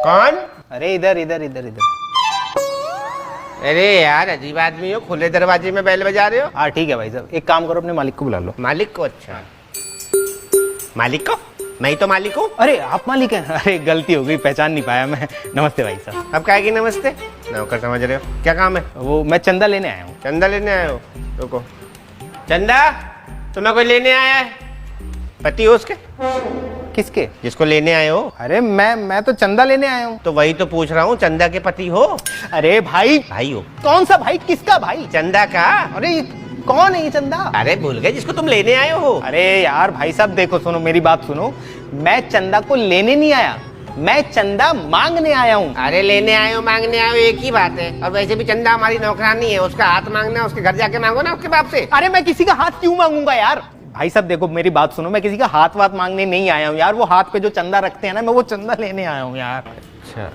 कौन? अरे इधर इधर इधर इधर। अरे यार अजीब आदमी हो, खुले दरवाजे में बेल बजा रहे हो। हाँ ठीक है भाई साहब, एक काम करो अपने मालिक को बुला लो। मालिक को? अच्छा मालिक को? मैं ही तो मालिक हूँ। अरे आप मालिक हैं? अरे गलती हो गई, पहचान नहीं पाया मैं। नमस्ते भाई साहब। अब काहे की नमस्ते? नौकर समझ रहे हो? क्या काम है? वो मैं चंदा लेने आया हूँ। चंदा लेने आए हो? रुको। चंदा तुम्हें कोई लेने आया है? पति हो उसके? किसके? जिसको लेने आए हो? अरे मैं तो चंदा लेने आया हूँ। तो वही तो पूछ रहा हूँ, चंदा के पति हो? अरे भाई, भाई हो? कौन सा भाई? किसका भाई? चंदा का। अरे कौन है ये चंदा? अरे भूल गए जिसको तुम लेने आए हो। अरे यार भाई साहब देखो, सुनो मेरी बात सुनो, मैं चंदा को लेने नहीं आया, मैं चंदा मांगने आया हूँ। अरे लेने आए हो मांगने आए हो एक ही बात है। और वैसे भी चंदा हमारी नौकरानी है, उसका हाथ मांगना, उसके घर जाके मांगो ना उसके बाप से। अरे मैं किसी का हाथ क्यों मांगूंगा यार? भाई साहब देखो मेरी बात सुनो, मैं किसी का हाथ वाथ मांगने नहीं आया हूँ यार। वो हाथ पे जो चंदा रखते हैं ना, मैं वो चंदा लेने आया हूँ यार। अच्छा,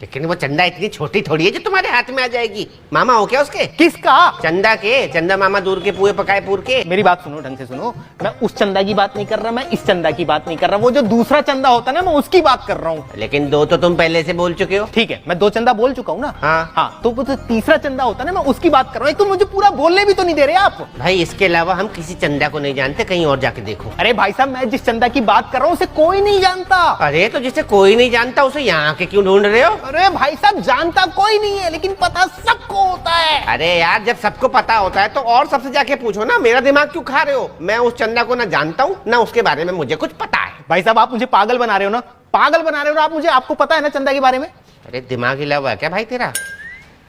लेकिन वो चंदा इतनी छोटी थोड़ी है जो तुम्हारे हाथ में आ जाएगी। मामा हो क्या उसके? किसका? चंदा के। चंदा मामा दूर के पुए पकाए पूर के। मेरी बात सुनो, ढंग से सुनो, मैं उस चंदा की बात नहीं कर रहा, मैं इस चंदा की बात नहीं कर रहा, वो जो दूसरा चंदा होता है ना, मैं उसकी बात कर रहा हूँ। लेकिन दो तो तुम पहले से बोल चुके हो। ठीक है, मैं दो चंदा बोल चुका हूँ ना। हाँ। तो वो जो तीसरा चंदा होता है ना, मैं उसकी बात कर रहा हूँ। तो मुझे पूरा बोलने भी तो नहीं दे रहे आप। भाई इसके अलावा हम किसी चंदा को नहीं जानते, कहीं और जाके देखो। अरे भाई साहब, मैं जिस चंदा की बात कर रहा हूँ उसे कोई नहीं जानता। अरे तो जिसे कोई नहीं जानता उसे यहाँ के क्यों ढूंढ रहे हो? अरे भाई साहब, जानता कोई नहीं है लेकिन पता सबको होता है। अरे यार जब सबको पता होता है तो और सबसे जाके पूछो ना, मेरा दिमाग क्यों खा रहे हो? मैं उस चंदा को ना जानता हूँ ना उसके बारे में मुझे कुछ पता है। भाई साहब आप मुझे पागल बना रहे हो ना, पागल बना रहे हो ना आप मुझे। आपको पता है ना चंदा के बारे में? अरे दिमाग हिला हुआ है क्या भाई तेरा?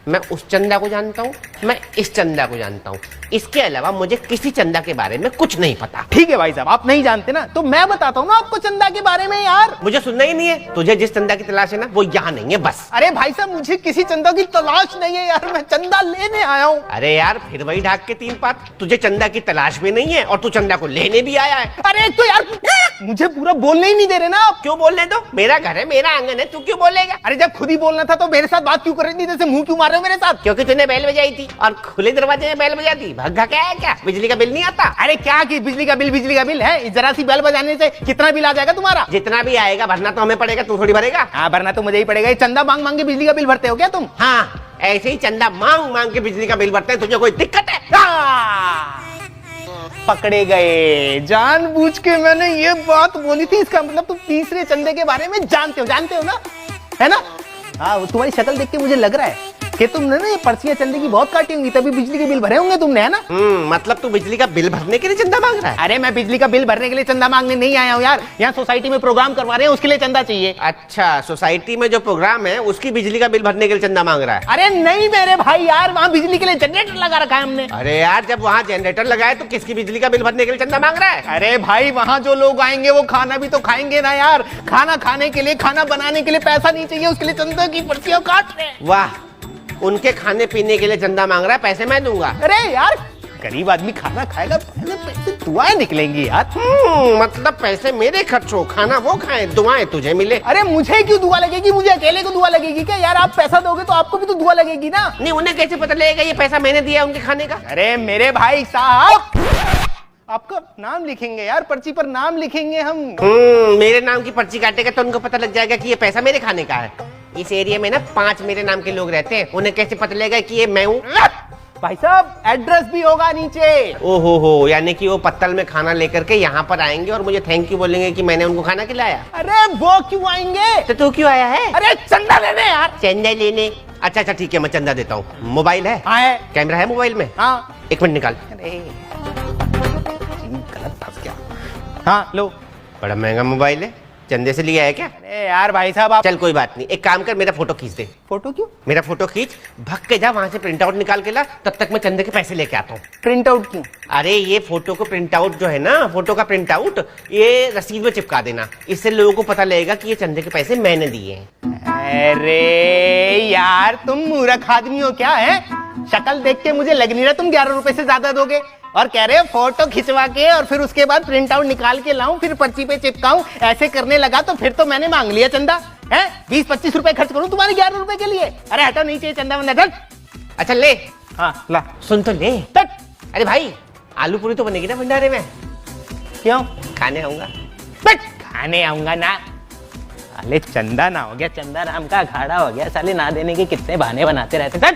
मैं उस चंदा को जानता हूँ, मैं इस चंदा को जानता हूँ, इसके अलावा मुझे किसी चंदा के बारे में कुछ नहीं पता। ठीक है भाई साहब, आप नहीं जानते ना, तो मैं बताता हूँ ना आपको चंदा के बारे में यार। मुझे सुनना ही नहीं है। तुझे जिस चंदा की तलाश है ना वो यहाँ नहीं है बस। अरे भाई साहब, मुझे किसी चंदा की तलाश नहीं है यार, मैं चंदा लेने आया हूँ। अरे यार फिर वही ढाक के तीन पात। तुझे चंदा की तलाश भी नहीं है और तू चंदा को लेने भी आया है। अरे तो यार मुझे पूरा बोलने ही नहीं दे रहे ना आप। क्यों बोलने दो? मेरा घर है, मेरा आंगन है, तू क्यों बोलेगा? अरे जब खुद ही बोलना था तो मेरे साथ बात क्यों कर रही थी? जैसे मुंह क्यों मार रहे हो मेरे साथ? क्योंकि तूने बेल बजाई थी और खुले दरवाजे में बेल बजा दी। भग्गा क्या है क्या? बिजली का बिल नहीं आता? अरे क्या कि बिजली का बिल है? जरा सी बेल बजाने से कितना बिल आ जाएगा तुम्हारा? जितना भी आएगा भरना तो हमें पड़ेगा, तू थोड़ी भरेगा। हाँ भरना तो मुझे ही पड़ेगा। ये चंदा मांग मांग के बिजली का बिल भरते हो क्या तुम? हाँ ऐसे ही चंदा मांग मांग के बिजली का बिल भरते हैं। तुझे कोई दिक्कत है? पकड़े गए। जानबूझ के मैंने ये बात बोली थी, इसका मतलब तुम तीसरे चंदे के बारे में जानते हो ना, है ना? हाँ तुम्हारी शक्ल देख के मुझे लग रहा है कि तुमने ना ये पर्चियां चंदे की बहुत काटी होंगी, तभी बिजली के बिल भरे होंगे तुमने, है ना? मतलब तू बिजली का बिल भरने के लिए चंदा मांग रहा है? अरे मैं बिजली का बिल भरने के लिए चंदा मांगने नहीं आया हूँ यार। यहाँ सोसाइटी में प्रोग्राम करवा रहे हैं, उसके लिए चंदा चाहिए। अच्छा, सोसाइटी में जो प्रोग्राम है उसकी बिजली का बिल भरने के लिए चंदा मांग रहा है? अरे नहीं मेरे भाई यार, वहाँ बिजली के लिए जनरेटर लगा रखा है हमने। अरे यार जब वहाँ जनरेटर लगाए तो किसकी बिजली का बिल भरने के लिए चंदा मांग रहा है? अरे भाई वहाँ जो लोग आएंगे वो खाना भी तो खाएंगे ना यार। खाना खाने के लिए, खाना बनाने के लिए पैसा नहीं चाहिए, उसके लिए चंदा की पर्चियां काट रहे हैं। वाह, उनके खाने पीने के लिए चंदा मांग रहा है, पैसे मैं दूंगा। अरे यार गरीब आदमी खाना खाएगा, पैसे दुआएं निकलेंगी यार। मतलब पैसे मेरे खर्च हो, खाना वो खाए, दुआएं तुझे मिले। अरे मुझे क्यों दुआ लगेगी? मुझे अकेले को दुआ लगेगी क्या यार? आप पैसा दोगे तो आपको भी तो दुआ लगेगी ना। नहीं उन्हें कैसे पता लगेगा ये पैसा मैंने दिया है उनके खाने का? अरे मेरे भाई साहब, आपका नाम लिखेंगे यार, पर्ची पर नाम लिखेंगे हम। मेरे नाम की पर्ची काटेगा तो उनको पता लग जाएगा कि ये पैसा मेरे खाने का है। इस एरिया में ना 5 मेरे नाम के लोग रहते हैं, उन्हें कैसे पता लगेगा कि ये मैं हूँ? भाई साहब एड्रेस भी होगा नीचे। ओहो हो, यानी कि वो पत्तल में खाना लेकर के यहाँ पर आएंगे और मुझे थैंक यू बोलेंगे कि मैंने उनको खाना खिलाया। अरे वो क्यों आएंगे? तो तू क्यों आया है? अरे चंदा लेने यार। चंदा लेने? अच्छा ठीक है, मैं चंदा देता हूँ। मोबाइल है? हाँ है। कैमरा है मोबाइल में? हाँ। 1 मिनट निकाल। अरे गलत फंस गया। हाँ लो। बड़ा महंगा मोबाइल है, चंदे से लिया है क्या? अरे यार भाई साहब आप। चल कोई बात नहीं, एक काम कर, मेरा फोटो खींच दे। फोटो क्यों? मेरा फोटो खींच, भग के जा वहां से प्रिंट आउट निकाल के ला, तब तक मैं चंदे के पैसे लेके आता हूँ। प्रिंट आउट क्यों? अरे ये फोटो को प्रिंट आउट जो है ना, फोटो का प्रिंट आउट ये रसीद में चिपका देना, इससे लोगों को पता लगेगा कि ये चंदे के पैसे मैंने दिए हैं। अरे यार तुम मूर्ख आदमी हो क्या है? शक्ल देख के मुझे लग नहीं रहा तुम 11 रुपए से ज्यादा दोगे, और कह रहे हो फोटो खिंचवा के और फिर उसके बाद प्रिंट आउट निकाल के लाऊं, फिर पर्ची पे चिपकाऊं। ऐसे करने लगा तो फिर तो मैंने मांग लिया चंदा है। 20-25 रुपए खर्च करूं तुम्हारे 11 रुपए के लिए? अरे हटो, नहीं चाहिए चंदा वंदा। अच्छा ले। हाँ ला। सुन तो ले। अरे भाई आलू पूरी तो बनेगी ना भंडारे में? क्यों? खाने आऊंगा। खाने आऊंगा ना? साले चंदा ना हो गया, चंदा नाम का अखाड़ा हो गया। साले ना देने के कितने बहाने बनाते रहते। यार